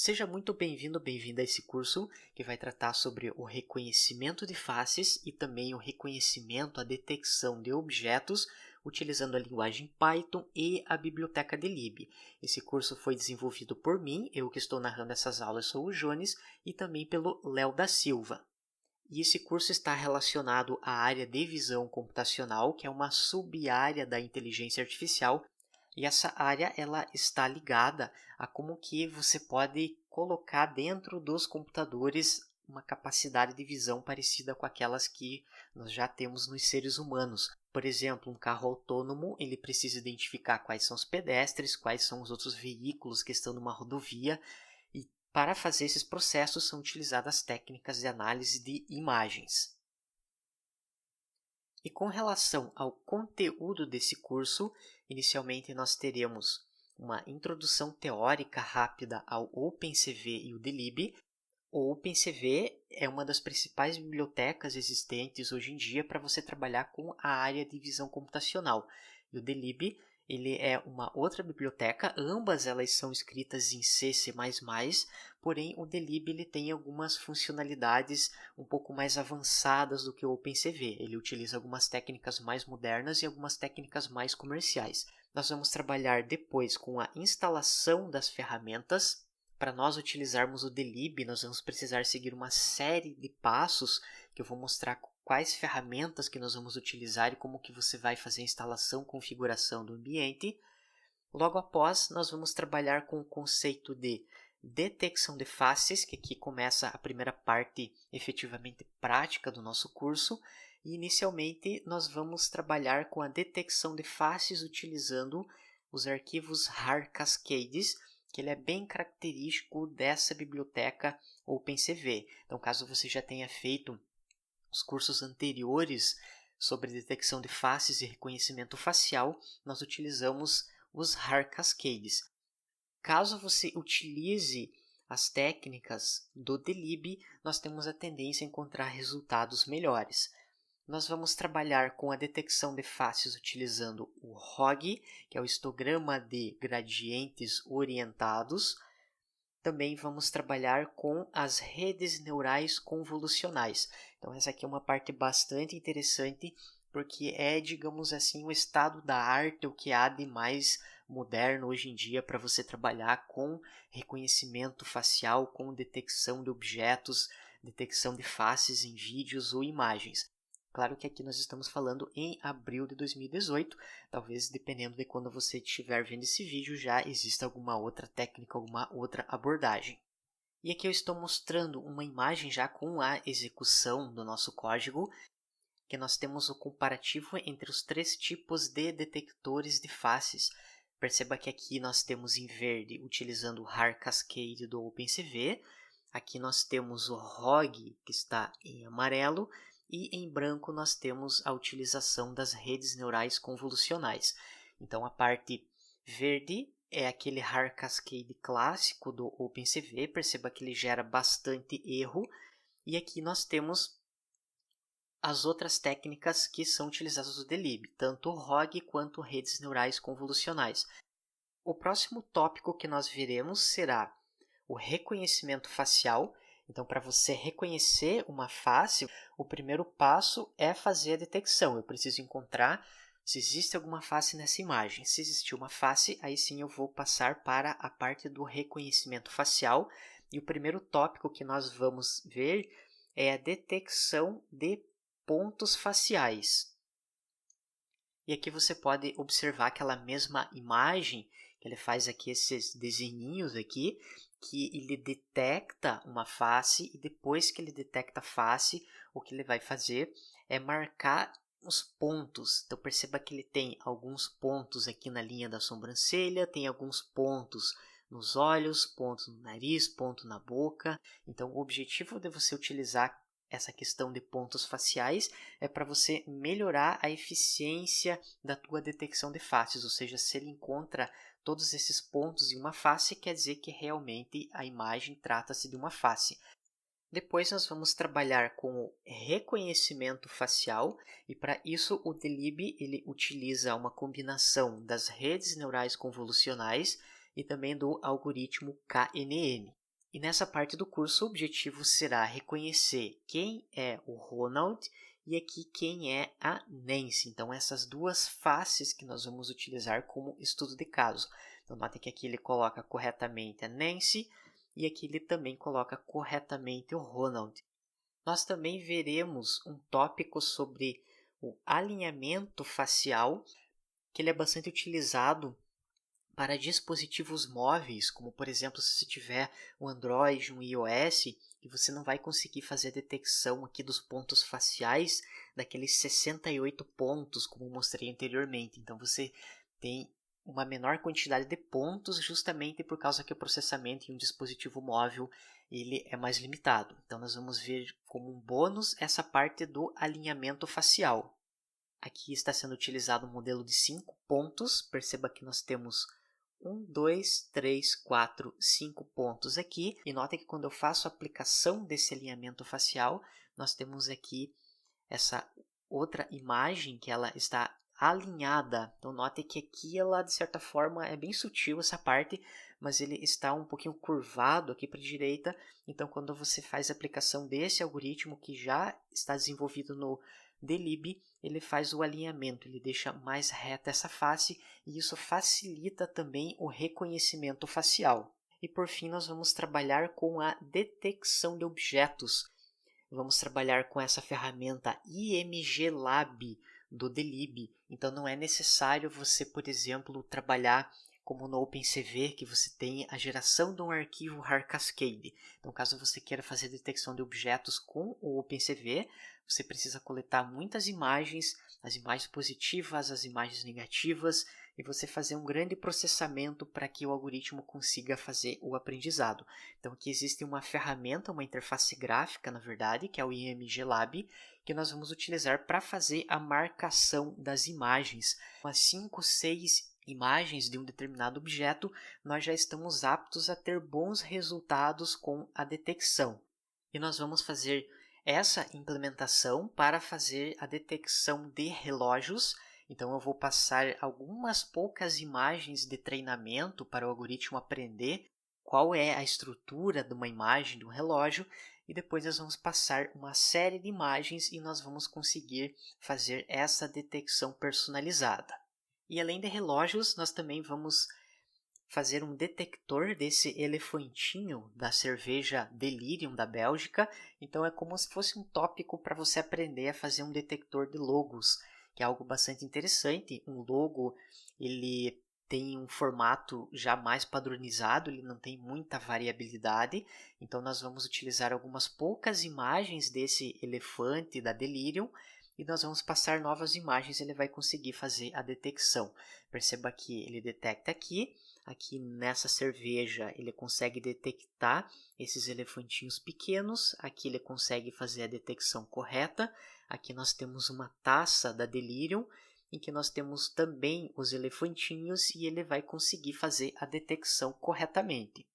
Seja muito bem-vindo ou bem-vinda a esse curso que vai tratar sobre o reconhecimento de faces e também o reconhecimento, a detecção de objetos utilizando a linguagem Python e a biblioteca DLib. Esse curso foi desenvolvido por mim, eu que estou narrando essas aulas sou o Jones, e também pelo Léo da Silva. E esse curso está relacionado à área de visão computacional, que é uma sub-área da inteligência artificial. E essa área ela está ligada a como que você pode colocar dentro dos computadores uma capacidade de visão parecida com aquelas que nós já temos nos seres humanos. Por exemplo, um carro autônomo ele precisa identificar quais são os pedestres, quais são os outros veículos que estão numa rodovia. E para fazer esses processos são utilizadas técnicas de análise de imagens. E com relação ao conteúdo desse curso, inicialmente nós teremos uma introdução teórica rápida ao OpenCV e o DLib. O OpenCV é uma das principais bibliotecas existentes hoje em dia para você trabalhar com a área de visão computacional. E o DLib ele é uma outra biblioteca, ambas elas são escritas em C++, porém o DLib ele tem algumas funcionalidades um pouco mais avançadas do que o OpenCV. Ele utiliza algumas técnicas mais modernas e algumas técnicas mais comerciais. Nós vamos trabalhar depois com a instalação das ferramentas. Para nós utilizarmos o DLib, nós vamos precisar seguir uma série de passos que eu vou mostrar quais ferramentas que nós vamos utilizar e como que você vai fazer a instalação, configuração do ambiente. Logo após, nós vamos trabalhar com o conceito de detecção de faces, que aqui começa a primeira parte efetivamente prática do nosso curso. E inicialmente nós vamos trabalhar com a detecção de faces utilizando os arquivos RAR Cascades, que ele é bem característico dessa biblioteca OpenCV. Então, caso você já tenha feito os cursos anteriores sobre detecção de faces e reconhecimento facial, nós utilizamos os RAR Cascades. Caso você utilize as técnicas do DLib, nós temos a tendência a encontrar resultados melhores. Nós vamos trabalhar com a detecção de faces utilizando o ROG, que é o histograma de gradientes orientados. Também vamos trabalhar com as redes neurais convolucionais. Então essa aqui é uma parte bastante interessante, porque é, digamos assim, o estado da arte, o que há de mais moderno hoje em dia para você trabalhar com reconhecimento facial, com detecção de objetos, detecção de faces em vídeos ou imagens. Claro que aqui nós estamos falando em abril de 2018, talvez dependendo de quando você estiver vendo esse vídeo já exista alguma outra técnica, alguma outra abordagem. E aqui eu estou mostrando uma imagem já com a execução do nosso código, que nós temos o comparativo entre os três tipos de detectores de faces. Perceba que aqui nós temos em verde utilizando o RAR Cascade do OpenCV, aqui nós temos o ROG que está em amarelo, e em branco nós temos a utilização das redes neurais convolucionais. Então a parte verde é aquele RAR Cascade clássico do OpenCV, perceba que ele gera bastante erro, e aqui nós temos as outras técnicas que são utilizadas no DLib, tanto o ROG quanto redes neurais convolucionais. O próximo tópico que nós veremos será o reconhecimento facial. Então, para você reconhecer uma face, o primeiro passo é fazer a detecção. Eu preciso encontrar se existe alguma face nessa imagem. Se existir uma face, aí sim eu vou passar para a parte do reconhecimento facial. E o primeiro tópico que nós vamos ver é a detecção de pontos faciais. E aqui você pode observar aquela mesma imagem, que ele faz aqui esses desenhinhos aqui, que ele detecta uma face e depois que ele detecta a face, o que ele vai fazer é marcar os pontos. Então perceba que ele tem alguns pontos aqui na linha da sobrancelha, tem alguns pontos nos olhos, pontos no nariz, ponto na boca. Então o objetivo de você utilizar essa questão de pontos faciais é para você melhorar a eficiência da tua detecção de faces, ou seja, se ele encontra todos esses pontos em uma face, quer dizer que realmente a imagem trata-se de uma face. Depois nós vamos trabalhar com o reconhecimento facial e para isso o DLib ele utiliza uma combinação das redes neurais convolucionais e também do algoritmo KNN. E nessa parte do curso, o objetivo será reconhecer quem é o Ronald e aqui quem é a Nancy. Então, essas duas faces que nós vamos utilizar como estudo de caso. Então, notem que aqui ele coloca corretamente a Nancy e aqui ele também coloca corretamente o Ronald. Nós também veremos um tópico sobre o alinhamento facial, que ele é bastante utilizado para dispositivos móveis, como por exemplo, se você tiver um Android, um iOS, e você não vai conseguir fazer a detecção aqui dos pontos faciais daqueles 68 pontos, como mostrei anteriormente. Então, você tem uma menor quantidade de pontos justamente por causa que o processamento em um dispositivo móvel ele é mais limitado. Então, nós vamos ver como um bônus essa parte do alinhamento facial. Aqui está sendo utilizado um modelo de 5 pontos. Perceba que nós temos 1, 2, 3, 4, 5 pontos aqui. E note que quando eu faço a aplicação desse alinhamento facial, nós temos aqui essa outra imagem que ela está alinhada. Então, note que aqui ela, de certa forma, é bem sutil essa parte, mas ele está um pouquinho curvado aqui para a direita. Então, quando você faz a aplicação desse algoritmo que já está desenvolvido no Delib, ele faz o alinhamento, ele deixa mais reta essa face e isso facilita também o reconhecimento facial. E por fim, nós vamos trabalhar com a detecção de objetos. Vamos trabalhar com essa ferramenta IMG Lab do Delib. Então, não é necessário você, por exemplo, trabalhar como no OpenCV, que você tem a geração de um arquivo Hardcascade. Então, caso você queira fazer detecção de objetos com o OpenCV, você precisa coletar muitas imagens, as imagens positivas, as imagens negativas, e você fazer um grande processamento para que o algoritmo consiga fazer o aprendizado. Então, aqui existe uma ferramenta, uma interface gráfica, na verdade, que é o IMG Lab, que nós vamos utilizar para fazer a marcação das imagens. Umas 5, 6 imagens de um determinado objeto, nós já estamos aptos a ter bons resultados com a detecção. E nós vamos fazer essa implementação para fazer a detecção de relógios. Então, eu vou passar algumas poucas imagens de treinamento para o algoritmo aprender qual é a estrutura de uma imagem de um relógio e depois nós vamos passar uma série de imagens e nós vamos conseguir fazer essa detecção personalizada. E além de relógios, nós também vamos fazer um detector desse elefantinho da cerveja Delirium da Bélgica. Então é como se fosse um tópico para você aprender a fazer um detector de logos, que é algo bastante interessante. Um logo, ele tem um formato já mais padronizado, ele não tem muita variabilidade. Então nós vamos utilizar algumas poucas imagens desse elefante da Delirium e nós vamos passar novas imagens e ele vai conseguir fazer a detecção. Perceba que ele detecta aqui nessa cerveja ele consegue detectar esses elefantinhos pequenos, aqui ele consegue fazer a detecção correta, aqui nós temos uma taça da Delirium, em que nós temos também os elefantinhos e ele vai conseguir fazer a detecção corretamente.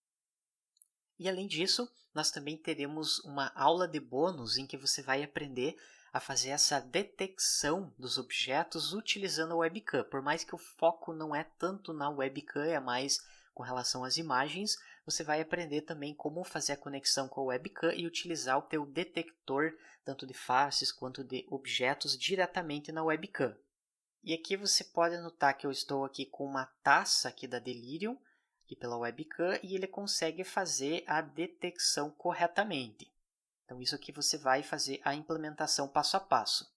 E além disso, nós também teremos uma aula de bônus em que você vai aprender a fazer essa detecção dos objetos utilizando a webcam. Por mais que o foco não é tanto na webcam, é mais com relação às imagens, você vai aprender também como fazer a conexão com a webcam e utilizar o teu detector, tanto de faces quanto de objetos, diretamente na webcam. E aqui você pode notar que eu estou aqui com uma taça aqui da Delirium, aqui pela webcam, e ele consegue fazer a detecção corretamente. Então, isso aqui você vai fazer a implementação passo a passo.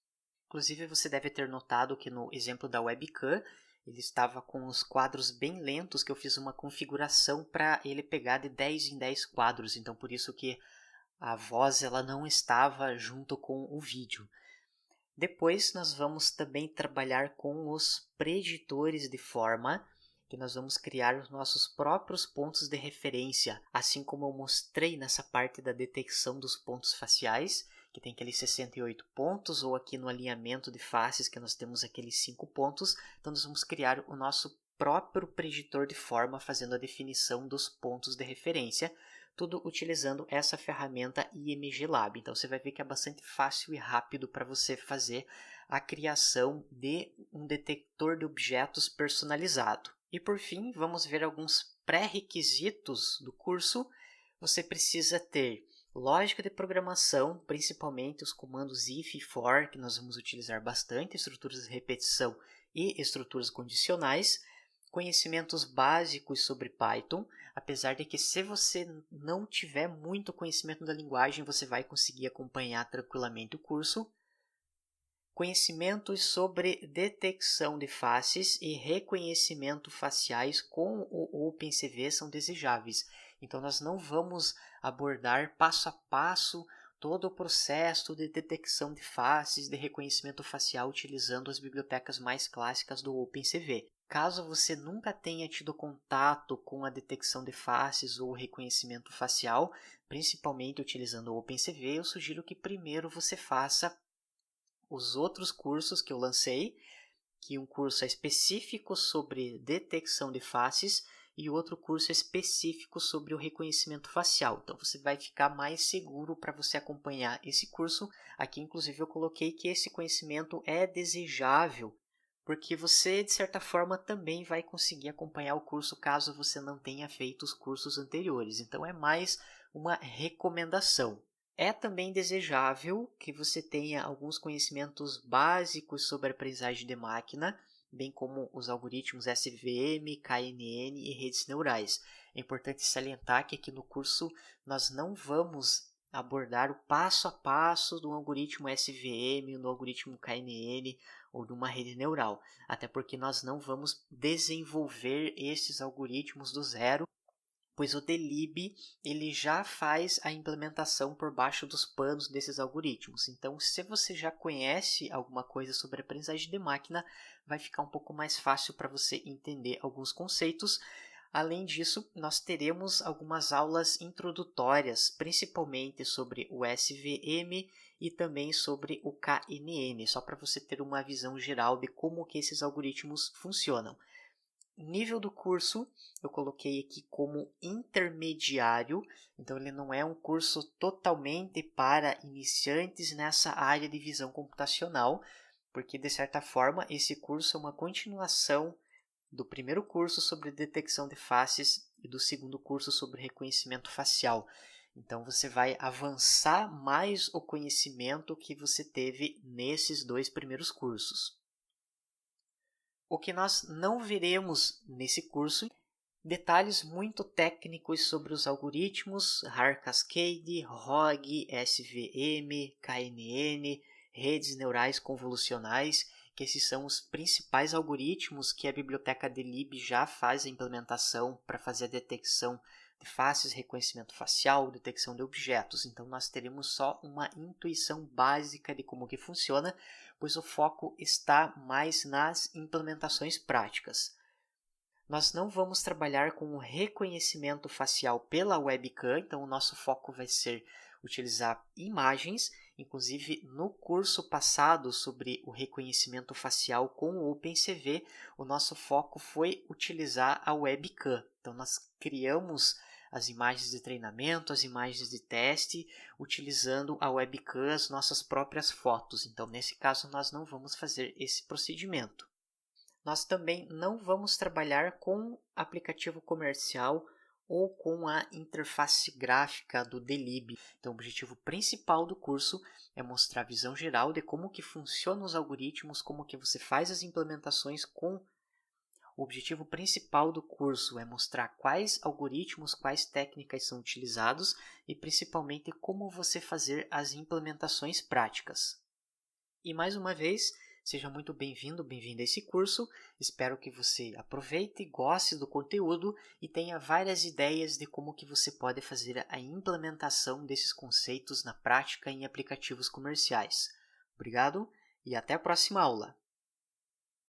Inclusive, você deve ter notado que no exemplo da webcam, ele estava com os quadros bem lentos, que eu fiz uma configuração para ele pegar de 10 em 10 quadros. Então, por isso que a voz ela não estava junto com o vídeo. Depois, nós vamos também trabalhar com os preditores de forma, que nós vamos criar os nossos próprios pontos de referência, assim como eu mostrei nessa parte da detecção dos pontos faciais, que tem aqueles 68 pontos, ou aqui no alinhamento de faces, que nós temos aqueles 5 pontos. Então, nós vamos criar o nosso próprio preditor de forma, fazendo a definição dos pontos de referência, tudo utilizando essa ferramenta IMG Lab. Então, você vai ver que é bastante fácil e rápido para você fazer a criação de um detector de objetos personalizado. E por fim, vamos ver alguns pré-requisitos do curso. Você precisa ter lógica de programação, principalmente os comandos if e for, que nós vamos utilizar bastante, estruturas de repetição e estruturas condicionais, conhecimentos básicos sobre Python, apesar de que se você não tiver muito conhecimento da linguagem, você vai conseguir acompanhar tranquilamente o curso. Conhecimentos sobre detecção de faces e reconhecimento faciais com o OpenCV são desejáveis. Então, nós não vamos abordar passo a passo todo o processo de detecção de faces, de reconhecimento facial, utilizando as bibliotecas mais clássicas do OpenCV. Caso você nunca tenha tido contato com a detecção de faces ou reconhecimento facial, principalmente utilizando o OpenCV, eu sugiro que primeiro você faça os outros cursos que eu lancei, que um curso é específico sobre detecção de faces e outro curso é específico sobre o reconhecimento facial. Então, você vai ficar mais seguro para você acompanhar esse curso. Aqui, inclusive, eu coloquei que esse conhecimento é desejável, porque você, de certa forma, também vai conseguir acompanhar o curso caso você não tenha feito os cursos anteriores. Então, é mais uma recomendação. É também desejável que você tenha alguns conhecimentos básicos sobre a aprendizagem de máquina, bem como os algoritmos SVM, KNN e redes neurais. É importante salientar que aqui no curso nós não vamos abordar o passo a passo do algoritmo SVM, do algoritmo KNN ou de uma rede neural, até porque nós não vamos desenvolver esses algoritmos do zero, pois o DLib ele já faz a implementação por baixo dos panos desses algoritmos. Então, se você já conhece alguma coisa sobre aprendizagem de máquina, vai ficar um pouco mais fácil para você entender alguns conceitos. Além disso, nós teremos algumas aulas introdutórias, principalmente sobre o SVM e também sobre o KNN, só para você ter uma visão geral de como que esses algoritmos funcionam. Nível do curso, eu coloquei aqui como intermediário, então ele não é um curso totalmente para iniciantes nessa área de visão computacional, porque de certa forma esse curso é uma continuação do primeiro curso sobre detecção de faces e do segundo curso sobre reconhecimento facial. Então você vai avançar mais o conhecimento que você teve nesses dois primeiros cursos. O que nós não veremos nesse curso, detalhes muito técnicos sobre os algoritmos Haar Cascade, ROG, SVM, KNN, redes neurais convolucionais, que esses são os principais algoritmos que a biblioteca DLib já faz a implementação para fazer a detecção de faces, reconhecimento facial, detecção de objetos. Então, nós teremos só uma intuição básica de como que funciona, pois o foco está mais nas implementações práticas. Nós não vamos trabalhar com o reconhecimento facial pela webcam, então o nosso foco vai ser utilizar imagens. Inclusive, no curso passado sobre o reconhecimento facial com o OpenCV, o nosso foco foi utilizar a webcam. Então, nós criamos as imagens de treinamento, as imagens de teste, utilizando a webcam, as nossas próprias fotos. Então, nesse caso, nós não vamos fazer esse procedimento. Nós também não vamos trabalhar com aplicativo comercial ou com a interface gráfica do DLib. Então, o objetivo principal do curso é mostrar a visão geral de como que funcionam os algoritmos, como que você faz as implementações com. O objetivo principal do curso é mostrar quais algoritmos, quais técnicas são utilizados e principalmente como você fazer as implementações práticas. E mais uma vez, seja muito bem-vindo, bem-vinda a esse curso. Espero que você aproveite, goste do conteúdo e tenha várias ideias de como que você pode fazer a implementação desses conceitos na prática em aplicativos comerciais. Obrigado e até a próxima aula!